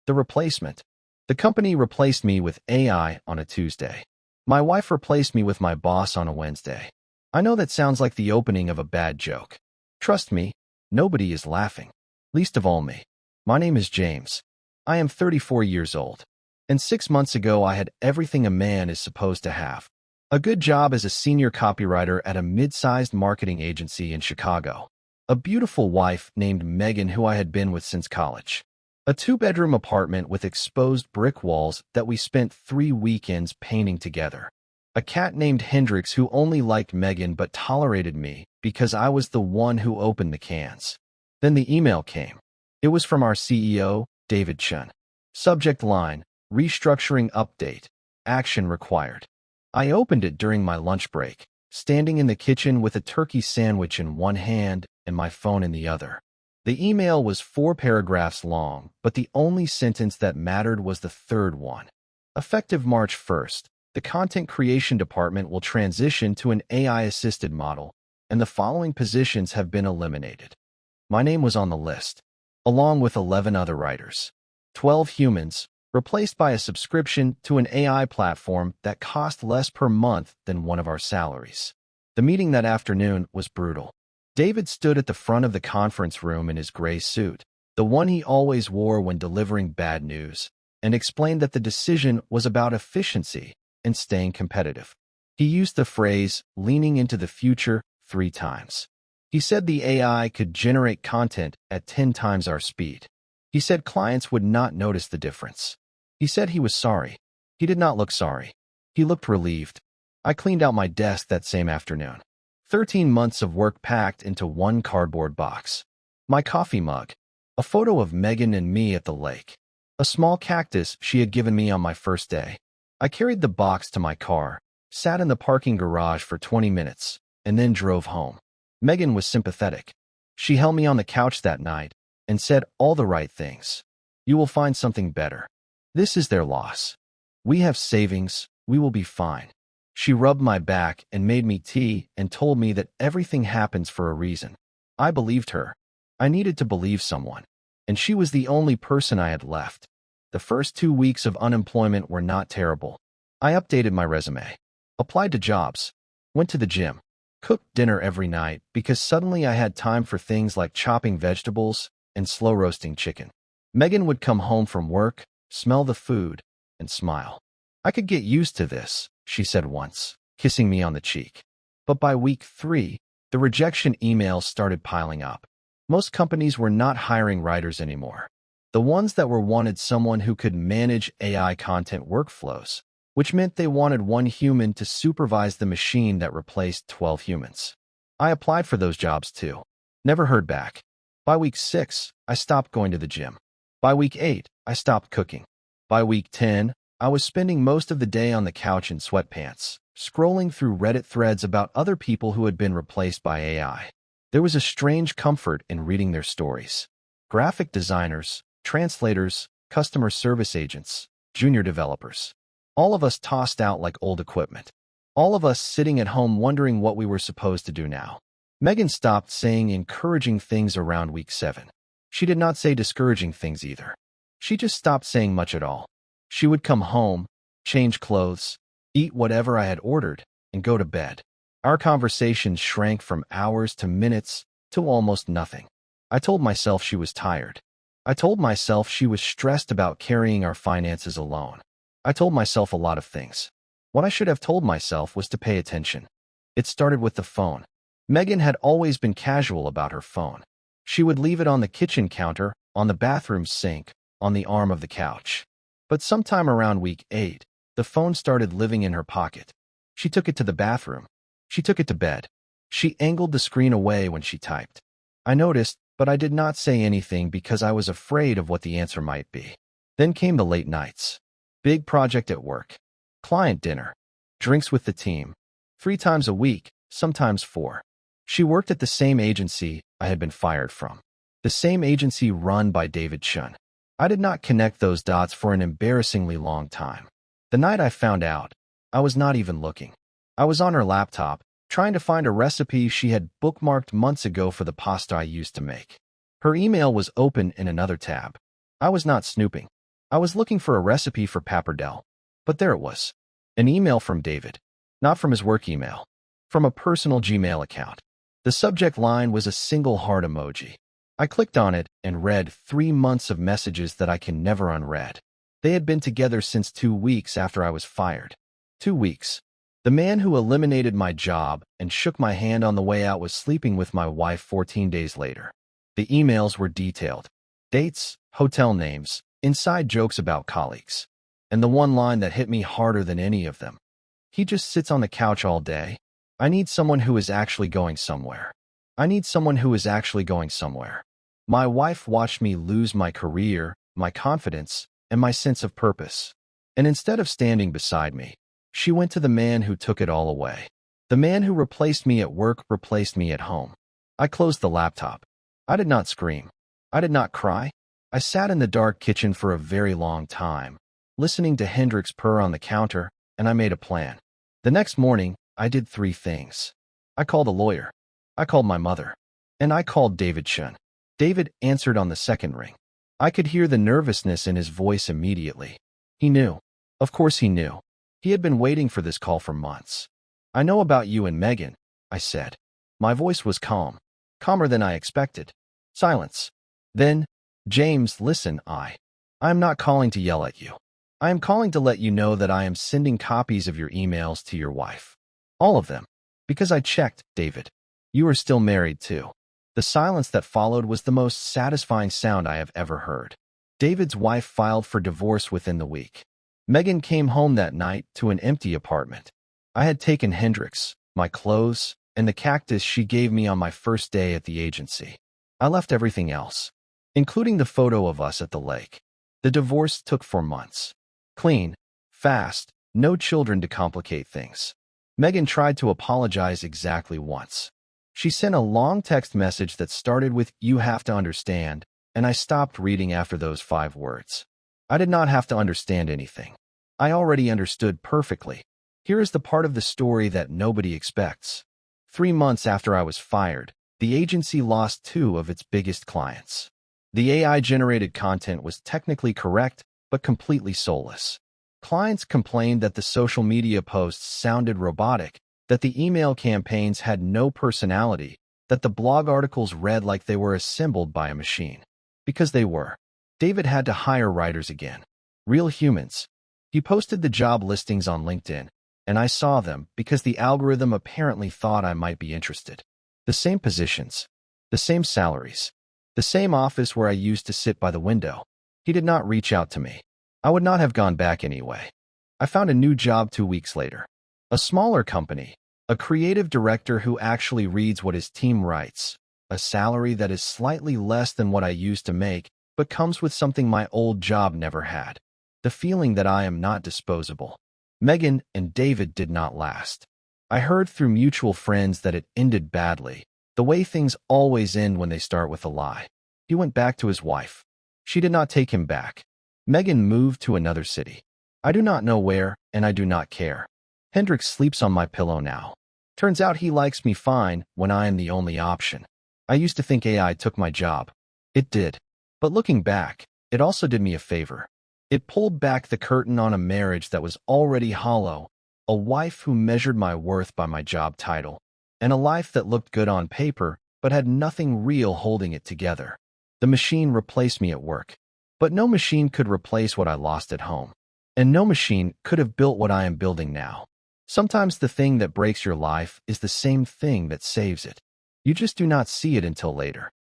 The replacement. The company replaced me with AI on a Tuesday. My wife replaced me with my boss on a Wednesday. I know that sounds like the opening of a bad joke. Trust me, nobody is laughing. Least of all me. My name is James. I am 34 years old. And 6 months ago I had everything a man is supposed to have. A good job as a senior copywriter at a mid-sized marketing agency in Chicago. A beautiful wife named Megan who I had been with since college. A 2-bedroom apartment with exposed brick walls that we spent 3 weekends painting together. A cat named Hendrix who only liked Megan but tolerated me because I was the one who opened the cans. Then the email came. It was from our CEO, David Chun. Subject line, restructuring update, action required. I opened it during my lunch break, standing in the kitchen with a turkey sandwich in one hand and my phone in the other. The email was 4 paragraphs long, but the only sentence that mattered was the third one. Effective March 1st, the content creation department will transition to an AI-assisted model, and the following positions have been eliminated. My name was on the list, along with 11 other writers. 12 humans, replaced by a subscription to an AI platform that cost less per month than one of our salaries. The meeting that afternoon was brutal. David stood at the front of the conference room in his gray suit, the one he always wore when delivering bad news, and explained that the decision was about efficiency and staying competitive. He used the phrase, leaning into the future, 3 times. He said the AI could generate content at 10 times our speed. He said clients would not notice the difference. He said he was sorry. He did not look sorry. He looked relieved. I cleaned out my desk that same afternoon. 13 months of work packed into one cardboard box. My coffee mug. A photo of Megan and me at the lake. A small cactus she had given me on my first day. I carried the box to my car, sat in the parking garage for 20 minutes, and then drove home. Megan was sympathetic. She held me on the couch that night and said all the right things. You will find something better. This is their loss. We have savings. We will be fine. She rubbed my back and made me tea and told me that everything happens for a reason. I believed her. I needed to believe someone. And she was the only person I had left. The first 2 weeks of unemployment were not terrible. I updated my resume, applied to jobs, went to the gym, cooked dinner every night because suddenly I had time for things like chopping vegetables and slow roasting chicken. Megan would come home from work, smell the food, and smile. I could get used to this, she said once, kissing me on the cheek. But by week 3, the rejection emails started piling up. Most companies were not hiring writers anymore. The ones that were wanted someone who could manage AI content workflows, which meant they wanted one human to supervise the machine that replaced 12 humans. I applied for those jobs too. Never heard back. By week 6, I stopped going to the gym. By week 8, I stopped cooking. By week 10, I was spending most of the day on the couch in sweatpants, scrolling through Reddit threads about other people who had been replaced by AI. There was a strange comfort in reading their stories. Graphic designers, translators, customer service agents, junior developers. All of us tossed out like old equipment. All of us sitting at home wondering what we were supposed to do now. Megan stopped saying encouraging things around week 7. She did not say discouraging things either. She just stopped saying much at all. She would come home, change clothes, eat whatever I had ordered, and go to bed. Our conversations shrank from hours to minutes to almost nothing. I told myself she was tired. I told myself she was stressed about carrying our finances alone. I told myself a lot of things. What I should have told myself was to pay attention. It started with the phone. Megan had always been casual about her phone. She would leave it on the kitchen counter, on the bathroom sink, on the arm of the couch. But sometime around week 8, the phone started living in her pocket. She took it to the bathroom. She took it to bed. She angled the screen away when she typed. I noticed, but I did not say anything because I was afraid of what the answer might be. Then came the late nights. Big project at work. Client dinner. Drinks with the team. 3 times a week, sometimes 4. She worked at the same agency I had been fired from. The same agency run by David Chun. I did not connect those dots for an embarrassingly long time. The night I found out, I was not even looking. I was on her laptop, trying to find a recipe she had bookmarked months ago for the pasta I used to make. Her email was open in another tab. I was not snooping. I was looking for a recipe for pappardelle, but there it was. An email from David. Not from his work email. From a personal Gmail account. The subject line was a single heart emoji. I clicked on it and read 3 months of messages that I can never unread. They had been together since 2 weeks after I was fired. 2 weeks. The man who eliminated my job and shook my hand on the way out was sleeping with my wife 14 days later. The emails were detailed. Dates, hotel names, inside jokes about colleagues. And the one line that hit me harder than any of them. He just sits on the couch all day. I need someone who is actually going somewhere. I need someone who is actually going somewhere. My wife watched me lose my career, my confidence, and my sense of purpose. And instead of standing beside me, she went to the man who took it all away. The man who replaced me at work replaced me at home. I closed the laptop. I did not scream. I did not cry. I sat in the dark kitchen for a very long time, listening to Hendrix purr on the counter, and I made a plan. The next morning, I did 3 things. I called a lawyer. I called my mother. And I called David Shun. David answered on the second ring. I could hear the nervousness in his voice immediately. He knew. Of course he knew. He had been waiting for this call for months. I know about you and Megan, I said. My voice was calm. Calmer than I expected. Silence. Then, James, listen, I am not calling to yell at you. I am calling to let you know that I am sending copies of your emails to your wife. All of them. Because I checked, David. You are still married too. The silence that followed was the most satisfying sound I have ever heard. David's wife filed for divorce within the week. Megan came home that night to an empty apartment. I had taken Hendrix, my clothes, and the cactus she gave me on my first day at the agency. I left everything else, including the photo of us at the lake. The divorce took 4 months. Clean, fast, no children to complicate things. Megan tried to apologize exactly once. She sent a long text message that started with, "You have to understand," and I stopped reading after those 5 words. I did not have to understand anything. I already understood perfectly. Here is the part of the story that nobody expects. 3 months after I was fired, the agency lost 2 of its biggest clients. The AI-generated content was technically correct, but completely soulless. Clients complained that the social media posts sounded robotic, that the email campaigns had no personality, that the blog articles read like they were assembled by a machine. Because they were. David had to hire writers again. Real humans. He posted the job listings on LinkedIn, and I saw them because the algorithm apparently thought I might be interested. The same positions. The same salaries. The same office where I used to sit by the window. He did not reach out to me. I would not have gone back anyway. I found a new job 2 weeks later. A smaller company. A creative director who actually reads what his team writes. A salary that is slightly less than what I used to make, but comes with something my old job never had. The feeling that I am not disposable. Megan and David did not last. I heard through mutual friends that it ended badly, the way things always end when they start with a lie. He went back to his wife. She did not take him back. Megan moved to another city. I do not know where, and I do not care. Hendrix sleeps on my pillow now. Turns out he likes me fine when I am the only option. I used to think AI took my job. It did. But looking back, it also did me a favor. It pulled back the curtain on a marriage that was already hollow, a wife who measured my worth by my job title, and a life that looked good on paper but had nothing real holding it together. The machine replaced me at work. But no machine could replace what I lost at home. And no machine could have built what I am building now. Sometimes the thing that breaks your life is the same thing that saves it. You just do not see it until later.